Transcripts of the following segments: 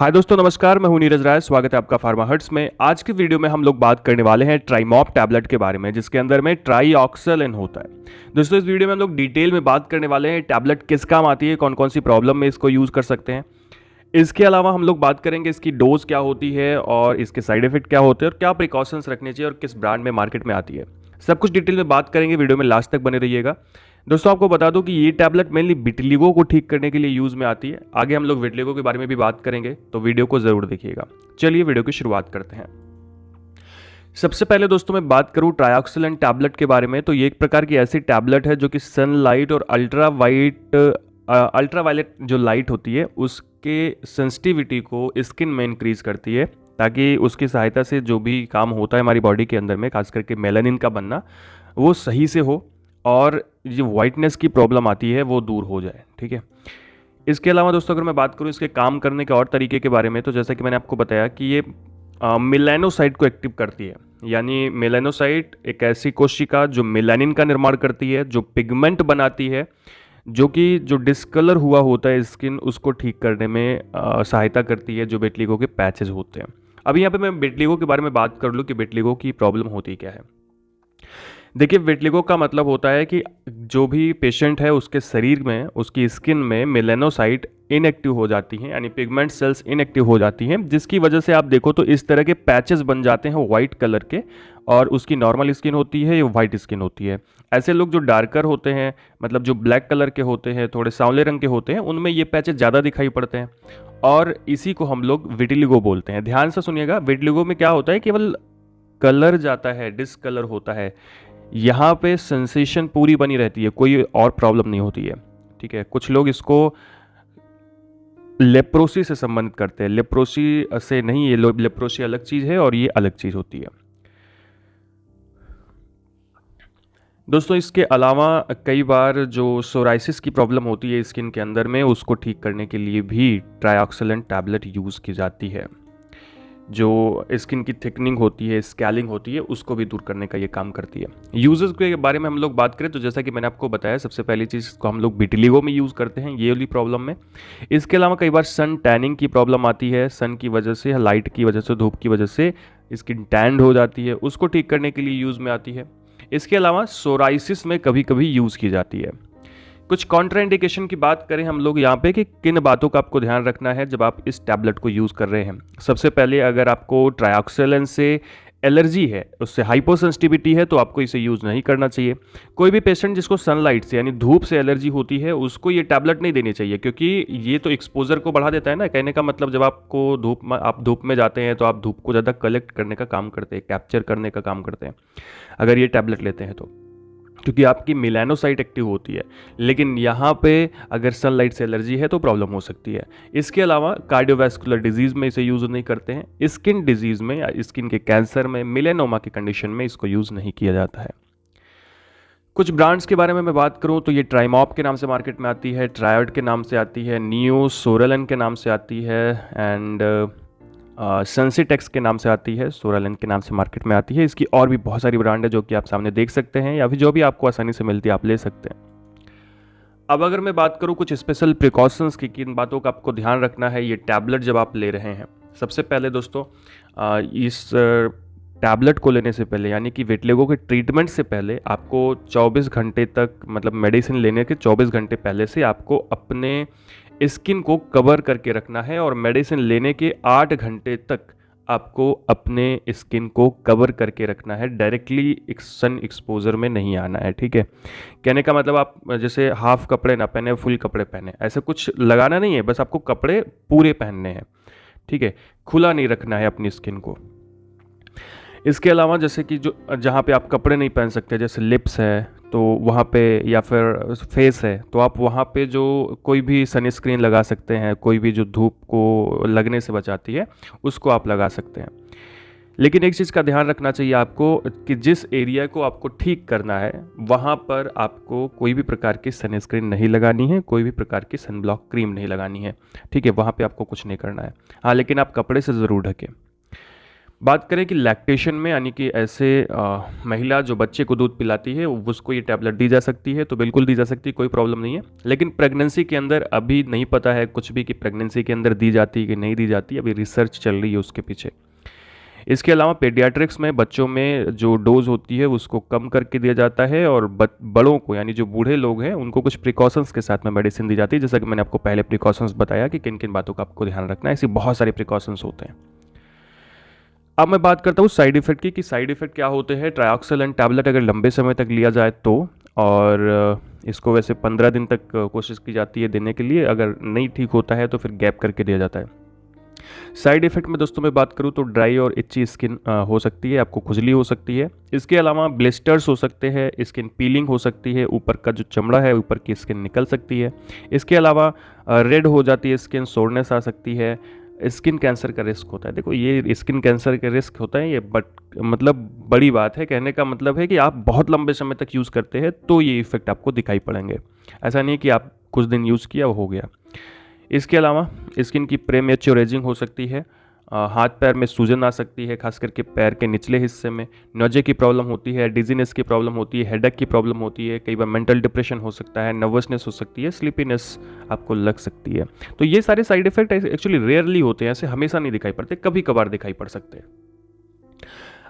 हाय दोस्तों, नमस्कार। मैं हूं नीरज राय। स्वागत है आपका फार्मा हर्ट्स में। आज की वीडियो में हम लोग बात करने वाले हैं ट्राइमॉप टैबलेट के बारे में, जिसके अंदर में ट्राईऑक्सैलिन होता है। दोस्तों, इस वीडियो में हम लोग डिटेल में बात करने वाले हैं टैबलेट किस काम आती है, कौन कौन सी प्रॉब्लम में इसको यूज़ कर सकते हैं। इसके अलावा हम लोग बात करेंगे इसकी डोज क्या होती है और इसके साइड इफेक्ट क्या होते हैं और क्या प्रिकॉशंस रखने चाहिए और किस ब्रांड में मार्केट में आती है। सब कुछ डिटेल में बात करेंगे। वीडियो में लास्ट तक बने रहिएगा। दोस्तों, आपको बता दूं कि ये टैबलेट मेनली विटिलिगो को ठीक करने के लिए यूज़ में आती है। आगे हम लोग विटिलिगो के बारे में भी बात करेंगे, तो वीडियो को ज़रूर देखिएगा। चलिए वीडियो की शुरुआत करते हैं। सबसे पहले दोस्तों मैं बात करूं ट्राईऑक्सैलिन टैबलेट के बारे में, तो ये एक प्रकार की ऐसी टैबलेट है जो कि सनलाइट और अल्ट्रावायलेट जो लाइट होती है उसके सेंसिटिविटी को स्किन में इंक्रीज करती है, ताकि उसकी सहायता से जो भी काम होता है हमारी बॉडी के अंदर में, खास करके मेलानिन का बनना, वो सही से हो और जो वाइटनेस की प्रॉब्लम आती है वो दूर हो जाए। ठीक है। इसके अलावा दोस्तों अगर मैं बात करूँ इसके काम करने के और तरीके के बारे में, तो जैसा कि मैंने आपको बताया कि ये मेलानोसाइट को एक्टिव करती है। यानी मेलानोसाइट एक ऐसी कोशिका जो मेलानिन का निर्माण करती है, जो पिगमेंट बनाती है, जो कि जो डिस्कलर हुआ होता है स्किन, उसको ठीक करने में सहायता करती है, जो विटिलिगो के पैचेस होते हैं। अब यहाँ पे मैं विटिलिगो के बारे में बात कर लूँ कि विटिलिगो की प्रॉब्लम होती क्या है। देखिए, विटिलिगो का मतलब होता है कि जो भी पेशेंट है उसके शरीर में, उसकी स्किन में मेलानोसाइट इनएक्टिव हो जाती हैं, यानी पिगमेंट सेल्स इनएक्टिव हो जाती हैं, जिसकी वजह से आप देखो तो इस तरह के पैचेस बन जाते हैं वाइट कलर के, और उसकी नॉर्मल स्किन होती है या वाइट स्किन होती है। ऐसे लोग जो डार्कर होते हैं, मतलब जो ब्लैक कलर के होते हैं, थोड़े सांवले रंग के होते हैं, उनमें ये पैचेस ज़्यादा दिखाई पड़ते हैं, और इसी को हम लोग विटिलिगो बोलते हैं। ध्यान से सुनिएगा, विटिलिगो में क्या होता है, केवल कलर जाता है, डिसकलर होता है। यहाँ पे सेंसेशन पूरी बनी रहती है, कोई और प्रॉब्लम नहीं होती है। ठीक है। कुछ लोग इसको लेप्रोसी से संबंधित करते हैं। लेप्रोसी से नहीं, ये लेप्रोसी अलग चीज़ है और ये अलग चीज़ होती है। दोस्तों, इसके अलावा कई बार जो सोराइसिस की प्रॉब्लम होती है स्किन के अंदर में, उसको ठीक करने के लिए भी ट्राईऑक्सैलिन टैबलेट यूज़ की जाती है। जो स्किन की थिकनिंग होती है, स्कैलिंग होती है, उसको भी दूर करने का ये काम करती है। यूजेस के बारे में हम लोग बात करें तो जैसा कि मैंने आपको बताया, सबसे पहली चीज़ को हम लोग विटिलिगो में यूज़ करते हैं ये वाली प्रॉब्लम में। इसके अलावा कई बार सन टैनिंग की प्रॉब्लम आती है, सन की वजह से, लाइट की वजह से, धूप की वजह से स्किन टैंड हो जाती है, उसको ठीक करने के लिए यूज़ में आती है। इसके अलावा सोराइसिस में कभी कभी यूज़ की जाती है। कुछ कॉन्ट्राइंडिकेशन की बात करें हम लोग यहाँ पे कि किन बातों का आपको ध्यान रखना है जब आप इस टैबलेट को यूज़ कर रहे हैं। सबसे पहले, अगर आपको ट्राईऑक्सैलिन से एलर्जी है, उससे हाइपोसेंसिटिविटी है, तो आपको इसे यूज़ नहीं करना चाहिए। कोई भी पेशेंट जिसको सनलाइट से यानी धूप से एलर्जी होती है, उसको ये टैबलेट नहीं देनी चाहिए, क्योंकि ये तो एक्सपोजर को बढ़ा देता है ना। कहने का मतलब, जब आपको आप धूप में जाते हैं तो आप धूप को ज़्यादा कलेक्ट करने का काम करते हैं, कैप्चर करने का काम करते हैं अगर ये टैबलेट लेते हैं तो, क्योंकि आपकी मेलानोसाइट एक्टिव होती है। लेकिन यहाँ पे अगर सनलाइट से एलर्जी है तो प्रॉब्लम हो सकती है। इसके अलावा कार्डियोवैस्कुलर डिजीज़ में इसे यूज़ नहीं करते हैं। स्किन डिजीज़ में या स्किन के कैंसर में, मेलेनोमा की कंडीशन में इसको यूज़ नहीं किया जाता है। कुछ ब्रांड्स के बारे में मैं बात करूं तो ये ट्राइमॉप के नाम से मार्केट में आती है, ट्रायोड के नाम से आती है, नियोसोरलन के नाम से आती है, एंड सेंसिटेक्स के नाम से आती है, सोरालिन के नाम से मार्केट में आती है। इसकी और भी बहुत सारी ब्रांड है जो कि आप सामने देख सकते हैं, या फिर जो भी आपको आसानी से मिलती है आप ले सकते हैं। अब अगर मैं बात करूं कुछ स्पेशल प्रिकॉशंस की, किन बातों का आपको ध्यान रखना है ये टैबलेट जब आप ले रहे हैं। सबसे पहले दोस्तों, इस टैबलेट को लेने से पहले, यानी कि विटिलिगो के ट्रीटमेंट से पहले, आपको 24 घंटे तक, मतलब मेडिसिन लेने के 24 घंटे पहले से आपको अपने स्किन को कवर करके रखना है, और मेडिसिन लेने के 8 घंटे तक आपको अपने स्किन को कवर करके रखना है। डायरेक्टली एक सन एक्सपोजर में नहीं आना है। ठीक है। कहने का मतलब, आप जैसे हाफ कपड़े ना पहने, फुल कपड़े पहने, ऐसे कुछ लगाना नहीं है, बस आपको कपड़े पूरे पहनने हैं। ठीक है। खुला नहीं रखना है अपनी स्किन को। इसके अलावा जैसे कि जो जहाँ पे आप कपड़े नहीं पहन सकते, जैसे लिप्स है तो वहाँ पे, या फिर फेस है तो आप वहाँ पे जो कोई भी सनस्क्रीन लगा सकते हैं, कोई भी जो धूप को लगने से बचाती है उसको आप लगा सकते हैं। लेकिन एक चीज़ का ध्यान रखना चाहिए आपको कि जिस एरिया को आपको ठीक करना है वहाँ पर आपको कोई भी प्रकार की सनस्क्रीन नहीं लगानी है, कोई भी प्रकार की सनब्लॉक क्रीम नहीं लगानी है। ठीक है। वहाँ पे आपको कुछ नहीं करना है। हाँ, लेकिन आप कपड़े से ज़रूर ढकें। बात करें कि लैक्टेशन में, यानी कि ऐसे महिला जो बच्चे को दूध पिलाती है उसको ये टैबलेट दी जा सकती है, तो बिल्कुल दी जा सकती है, कोई प्रॉब्लम नहीं है। लेकिन प्रेगनेंसी के अंदर अभी नहीं पता है कुछ भी कि प्रेगनेंसी के अंदर दी जाती है कि नहीं दी जाती, अभी रिसर्च चल रही है उसके पीछे। इसके अलावा पेडियाट्रिक्स में बच्चों में जो डोज होती है उसको कम करके दिया जाता है, और बड़ों को, यानी जो बूढ़े लोग हैं, उनको कुछ प्रिकॉशंस के साथ में मेडिसिन दी जाती है। जैसा कि मैंने आपको पहले प्रिकॉशंस बताया कि किन किन बातों का आपको ध्यान रखना है, ऐसी बहुत सारे प्रिकॉशंस होते हैं। अब मैं बात करता हूँ साइड इफेक्ट की, कि साइड इफेक्ट क्या होते हैं। ट्रायोक्सेलेंट टैबलेट अगर लंबे समय तक लिया जाए तो, और इसको वैसे 15 दिन तक कोशिश की जाती है देने के लिए, अगर नहीं ठीक होता है तो फिर गैप करके दिया जाता है। साइड इफेक्ट में दोस्तों मैं बात करूँ तो ड्राई और इच्ची स्किन हो सकती है, आपको खुजली हो सकती है। इसके अलावा ब्लिस्टर्स हो सकते हैं, स्किन पीलिंग हो सकती है, ऊपर का जो चमड़ा है ऊपर की स्किन निकल सकती है। इसके अलावा रेड हो जाती है स्किन, सोरनेस आ सकती है। स्किन कैंसर का रिस्क होता है। देखो ये स्किन कैंसर का रिस्क होता है, ये मतलब बड़ी बात है। कहने का मतलब है कि आप बहुत लंबे समय तक यूज़ करते हैं तो ये इफेक्ट आपको दिखाई पड़ेंगे। ऐसा नहीं कि आप कुछ दिन यूज़ किया वो हो गया। इसके अलावा स्किन की प्रेमेच्योर एजिंग हो सकती है, हाथ पैर में सूजन आ सकती है, खास करके पैर के निचले हिस्से में। नौजे की प्रॉब्लम होती है, डिजीनेस की प्रॉब्लम होती है, हेडेक की प्रॉब्लम होती है, कई बार मेंटल डिप्रेशन हो सकता है, नर्वसनेस हो सकती है, स्लीपीनेस आपको लग सकती है। तो ये सारे साइड इफेक्ट एक्चुअली रेयरली होते हैं, ऐसे हमेशा नहीं दिखाई पड़ते, कभी कभार दिखाई पड़ सकते हैं।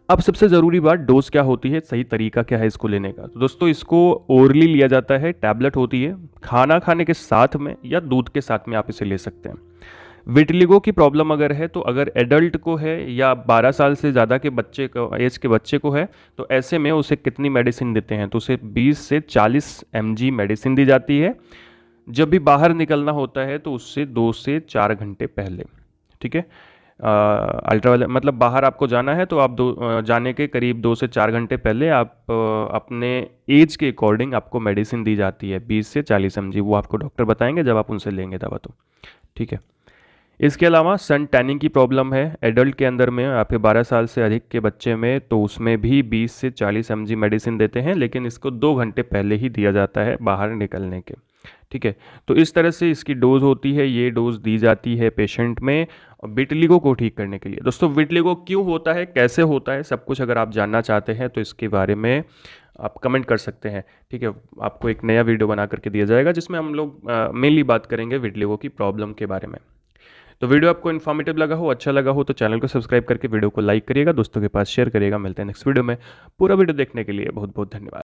अब सबसे ज़रूरी बात, डोज क्या होती है, सही तरीका क्या है इसको लेने का। तो दोस्तों इसको ओरली लिया जाता है, टैबलेट होती है, खाना खाने के साथ में या दूध के साथ में आप इसे ले सकते हैं। विटिलिगो की प्रॉब्लम अगर है, तो अगर एडल्ट को है या 12 साल से ज़्यादा के बच्चे को, एज के बच्चे को है, तो ऐसे में उसे कितनी मेडिसिन देते हैं, तो उसे 20 से 40 mg मेडिसिन दी जाती है। जब भी बाहर निकलना होता है तो उससे 2 से 4 घंटे पहले, ठीक है। अल्ट्रावायलेट मतलब बाहर आपको जाना है तो आप जाने के करीब 2 से 4 घंटे पहले आप अपने एज के अकॉर्डिंग आपको मेडिसिन दी जाती है, 20 से 40 mg। वो आपको डॉक्टर बताएंगे जब आप उनसे लेंगे दवा, तो ठीक है। इसके अलावा सन टैनिंग की प्रॉब्लम है एडल्ट के अंदर में, आपके 12 साल से अधिक के बच्चे में, तो उसमें भी 20 से 40 mg मेडिसिन देते हैं, लेकिन इसको 2 घंटे पहले ही दिया जाता है बाहर निकलने के, ठीक है। तो इस तरह से इसकी डोज होती है, ये डोज दी जाती है पेशेंट में विटिलिगो को ठीक करने के लिए। दोस्तों विटिलिगो क्यों होता है, कैसे होता है, सब कुछ अगर आप जानना चाहते हैं तो इसके बारे में आप कमेंट कर सकते हैं, ठीक है। आपको एक नया वीडियो बना करके दिया जाएगा जिसमें हम लोग मेनली बात करेंगे विटिलिगो की प्रॉब्लम के बारे में। तो वीडियो आपको इन्फॉर्मेटिव लगा हो, अच्छा लगा हो, तो चैनल को सब्सक्राइब करके वीडियो को लाइक करिएगा, दोस्तों के पास शेयर करिएगा। मिलते हैं नेक्स्ट वीडियो में। पूरा वीडियो देखने के लिए बहुत बहुत धन्यवाद।